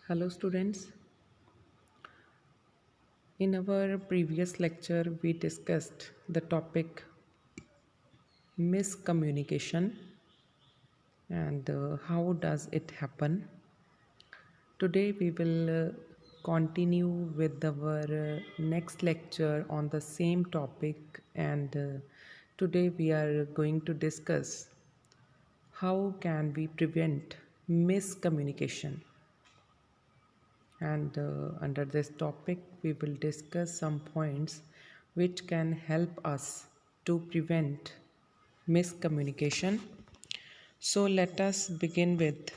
Hello, students. In our previous lecture, we discussed the topic miscommunication and how does it happen. Today, we will continue with our next lecture on the same topic, and today we are going to discuss how can we prevent miscommunication. And under this topic, we will discuss some points which can help us to prevent miscommunication. So, let us begin with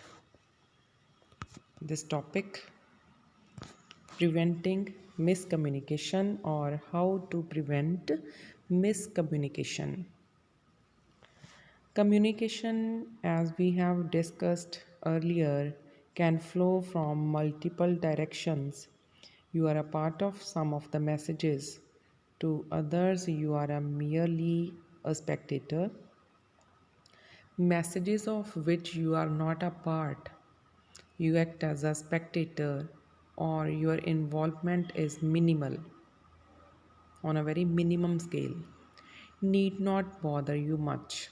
this topic, preventing miscommunication, or how to prevent miscommunication. Communication, as we have discussed earlier, can flow from multiple directions. You are a part of some of the messages. To others, you are a merely a spectator. Messages of which you are not a part. You act as a spectator, or your involvement is minimal, on a very minimum scale. Need not bother you much.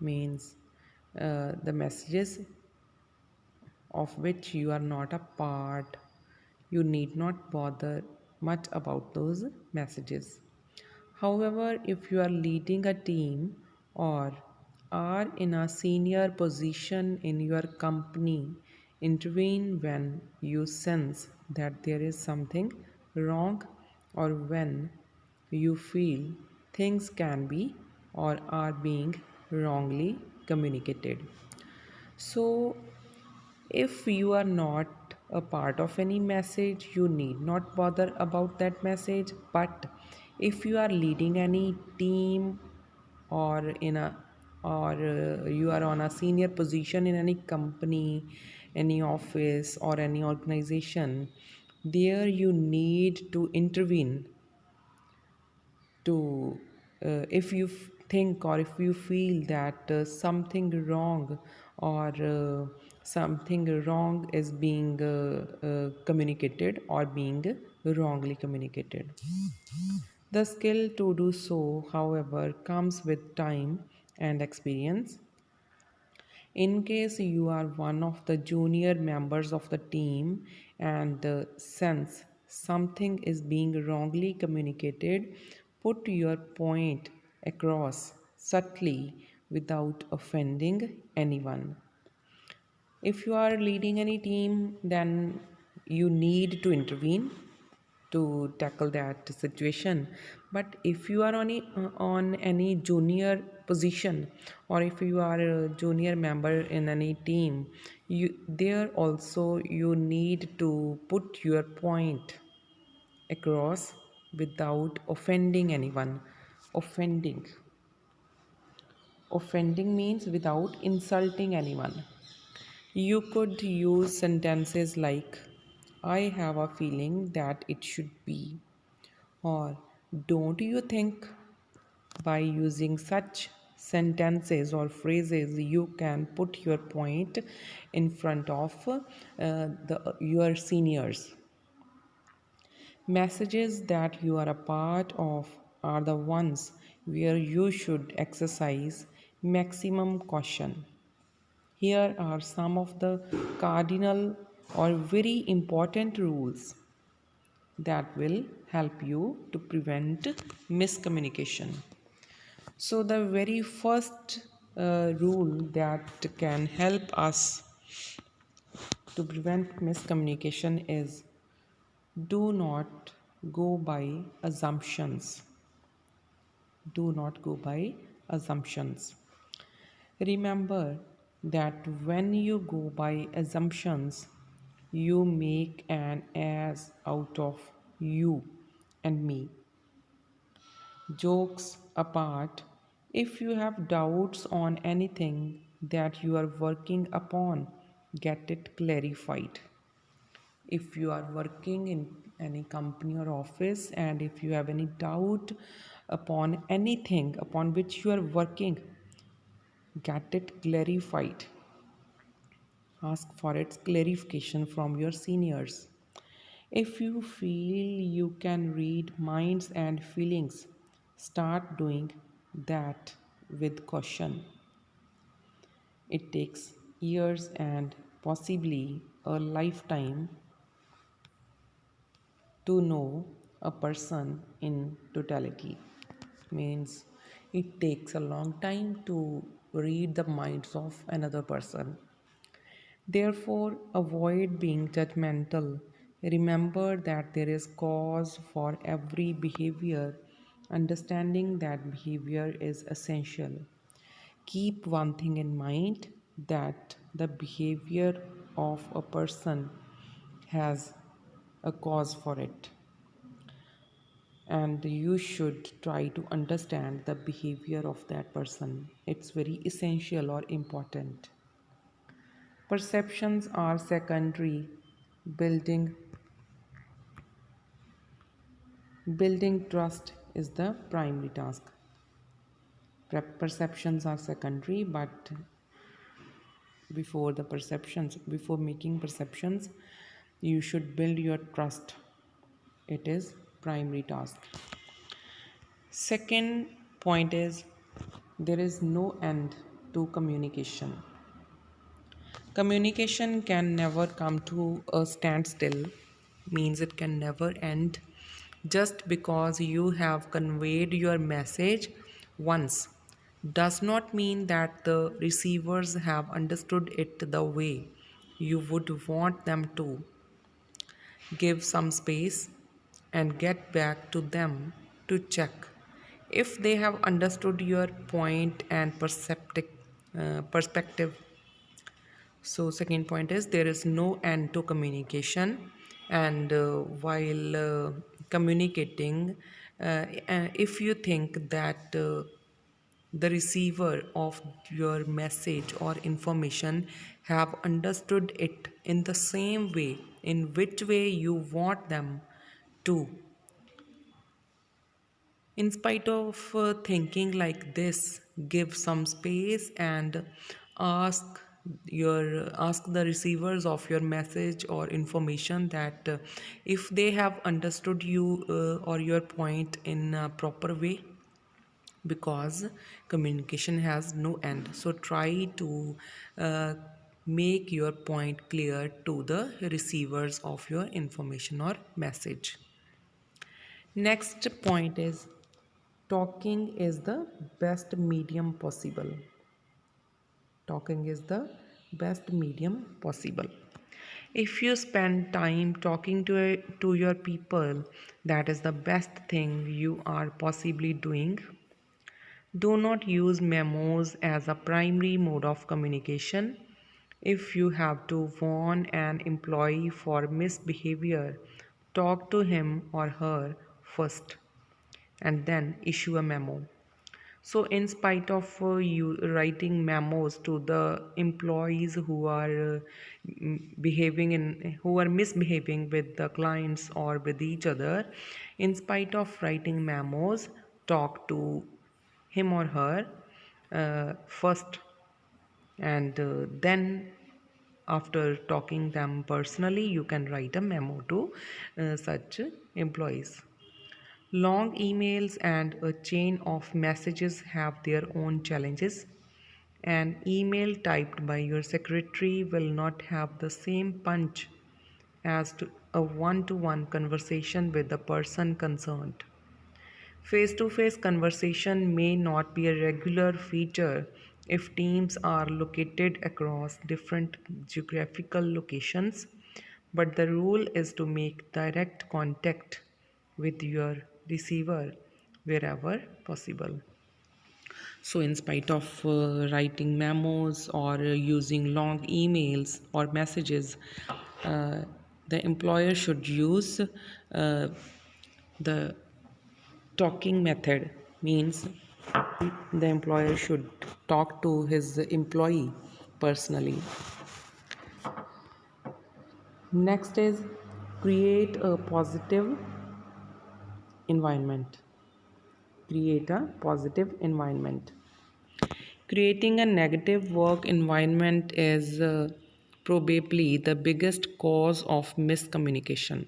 Means the messages of which you are not a part, you need not bother much about those messages. However, if you are leading a team or are in a senior position in your company, intervene when you sense that there is something wrong or when you feel things can be or are being wrongly communicated. So, if you are not a part of any message, you need not bother about that message. But if you are leading any team or in a or you are on a senior position in any company, any office or any organization, there you need to intervene to if you think or if you feel that something wrong or something wrong is being communicated or being wrongly communicated. The skill to do so, however, comes with time and experience. In case you are one of the junior members of the team and sense something is being wrongly communicated, put your point across subtly without offending anyone. If you are leading any team, then you need to intervene to tackle that situation. But if you are on any junior position or if you are a junior member in any team, you there also you need to put your point across without offending anyone. Offending offending means without insulting anyone. You could use sentences like, I have a feeling that it should be, or don't you think? By using such sentences or phrases, you can put your point in front of your seniors. Messages that you are a part of are the ones where you should exercise maximum caution. Here are some of the cardinal or very important rules that will help you to prevent miscommunication. So, the very first rule that can help us to prevent miscommunication is do not go by assumptions. Do not go by assumptions. Remember that when you go by assumptions, you make an ass out of you and me. Jokes apart, if you have doubts on anything that you are working upon, get it clarified. If you are working in any company or office and if you have any doubt upon anything upon which you are working, get it clarified. Ask for its clarification from your seniors. If you feel you can read minds and feelings, start doing that with caution. It takes years and possibly a lifetime to know a person in totality. Means it takes a long time to read the minds of another person. Therefore, avoid being judgmental. Remember that there is cause for every behavior. Understanding that behavior is essential. Keep one thing in mind, that the behavior of a person has a cause for it, and you should try to understand the behavior of that person. It's very essential or important. Perceptions are secondary. Building building trust is the primary task. Perceptions are secondary, but before making perceptions, you should build your trust. It is primary task. Second point is, there is no end to communication. Communication can never come to a standstill, means it can never end. Just because you have conveyed your message once does not mean that the receivers have understood it the way you would want them to. Give some space and get back to them to check if they have understood your point and perspective. So, second point is, there is no end to communication, and while communicating, if you think that the receiver of your message or information have understood it in the same way in which way you want them to, in spite of thinking like this, give some space and ask ask the receivers of your message or information that if they have understood you or your point in a proper way, because communication has no end. So try to uh, make your point clear to the receivers of your information or message. Next point is, talking is the best medium possible. Talking is the best medium possible. If you spend time talking to your people, that is the best thing you are possibly doing. Do not use memos as a primary mode of communication. If you have to warn an employee for misbehavior, talk to him or her first and then issue a memo. So, in spite of you writing memos to the employees who are who are misbehaving with the clients or with each other, in spite of writing memos, talk to him or her first, and then after talking them personally, you can write a memo to such employees. Long emails and a chain of messages have their own challenges. An email typed by your secretary will not have the same punch as to a one to one conversation with the person concerned. Face to face conversation may not be a regular feature if teams are located across different geographical locations, but the rule is to make direct contact with your receiver wherever possible. So, in spite of writing memos or using long emails or messages, uh, the employer should use the talking method. Means the employer should talk to his employee personally. Next is, create a positive environment. Create a positive environment. Creating a negative work environment is probably the biggest cause of miscommunication.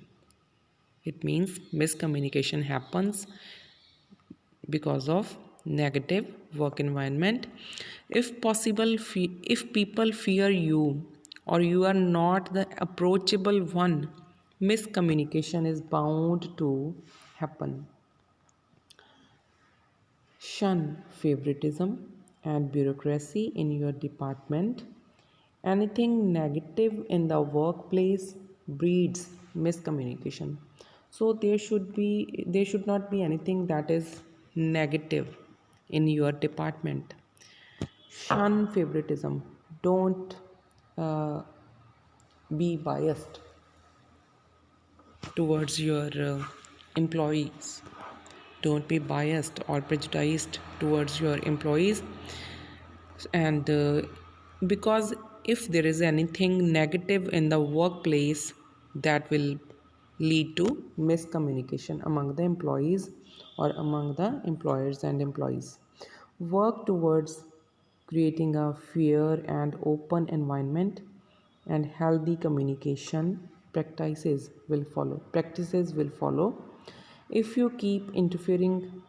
It means miscommunication happens because of negative work environment. If possible, if people fear you or you are not the approachable one, miscommunication is bound to happen. Shun favoritism and bureaucracy in your department. Anything negative in the workplace breeds miscommunication. So there should not be anything that is negative in your department. Shun favoritism. Don't uh, be biased towards your employees. Don't be biased or prejudiced towards your employees. And because if there is anything negative in the workplace, that will lead to miscommunication among the employees or among the employers and employees. Work towards creating a fair and open environment, and healthy communication practices will follow. If you keep interfering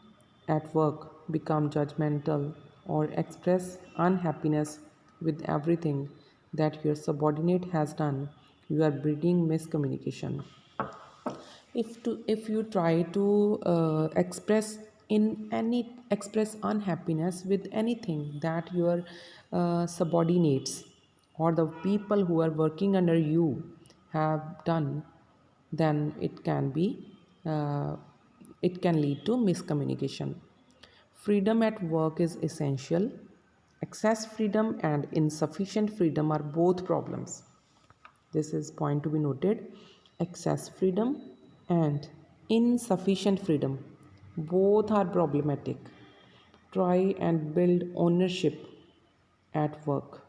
at work, become judgmental, or express unhappiness with everything that your subordinate has done, you are breeding miscommunication. If you try to express unhappiness with anything that your subordinates or the people who are working under you have done, then uh, it can lead to miscommunication. Freedom at work is essential. Excess freedom and insufficient freedom are both problems. This is point to be noted. Excess freedom and insufficient freedom both are problematic. Try and build ownership at work.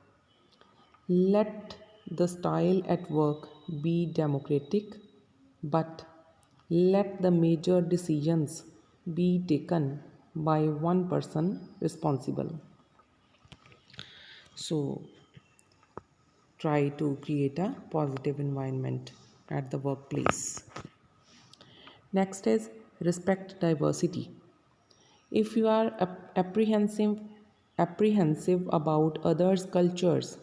Let the style at work be democratic, but let the major decisions be taken by one person responsible. So, try to create a positive environment at the workplace. Next is respect diversity. If you are apprehensive about others' cultures,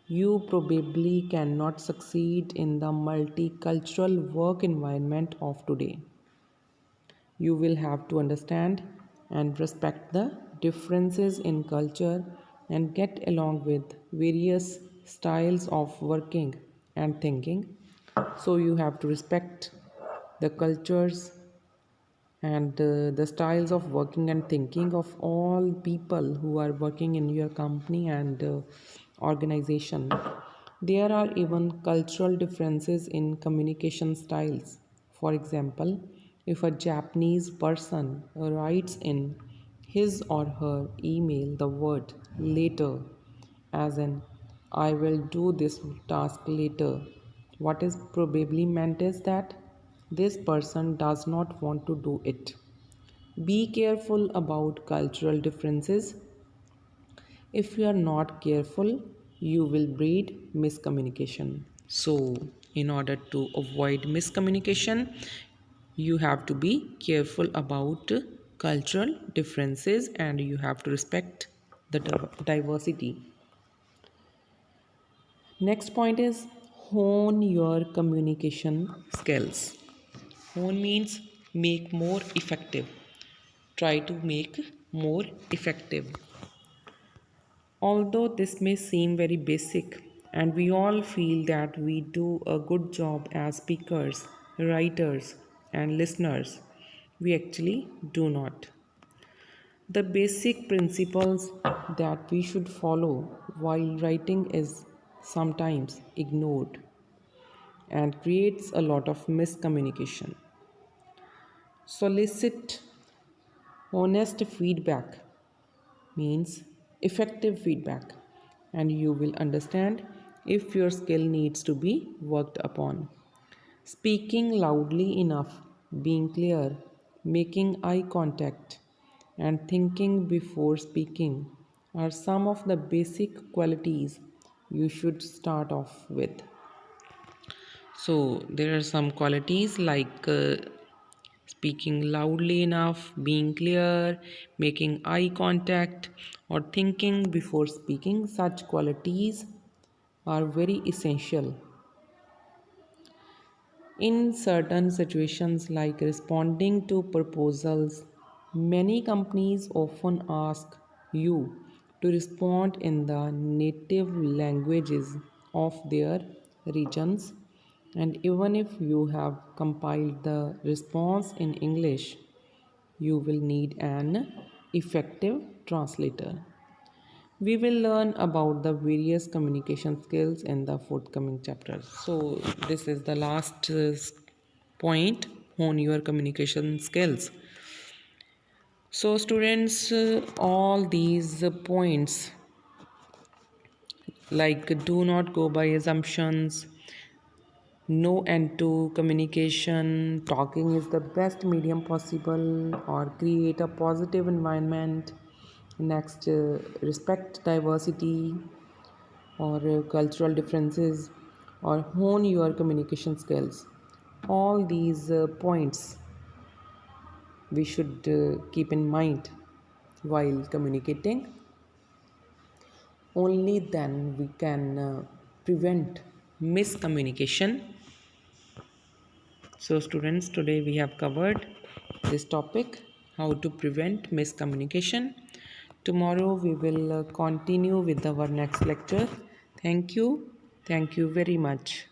you probably cannot succeed in the multicultural work environment of today. You will have to understand and respect the differences in culture and get along with various styles of working and thinking. So, you have to respect the cultures and the styles of working and thinking of all people who are working in your company and organization. There are even cultural differences in communication styles. For example, if a Japanese person writes in his or her email the word later, as in, I will do this task later, what is probably meant is that this person does not want to do it. Be careful about cultural differences. If you are not careful, you will breed miscommunication. So, in order to avoid miscommunication, you have to be careful about cultural differences and you have to respect the diversity. Next point is hone your communication skills. Hone means make more effective. Try to make more effective. Although this may seem very basic, and we all feel that we do a good job as speakers, writers, and listeners, we actually do not. The basic principles that we should follow while writing is sometimes ignored and creates a lot of miscommunication. Solicit honest feedback means effective feedback, and you will understand if your skill needs to be worked upon. Speaking loudly enough, being clear, making eye contact, and thinking before speaking are some of the basic qualities you should start off with. So, there are some qualities like speaking loudly enough, being clear, making eye contact, or thinking before speaking. Such qualities are very essential in certain situations like responding to proposals. Many companies often ask you to respond in the native languages of their regions, and even if you have compiled the response in English, you will need an effective translator. We will learn about the various communication skills in the forthcoming chapters. So, this is the last point on your communication skills. So, students, all these points like do not go by assumptions, no end to communication, talking is the best medium possible, or create a positive environment. Next, respect diversity, or cultural differences, or hone your communication skills. All these points we should keep in mind while communicating. Only then we can prevent miscommunication. So, students, today we have covered this topic, how to prevent miscommunication. Tomorrow we will continue with our next lecture. Thank you. Thank you very much.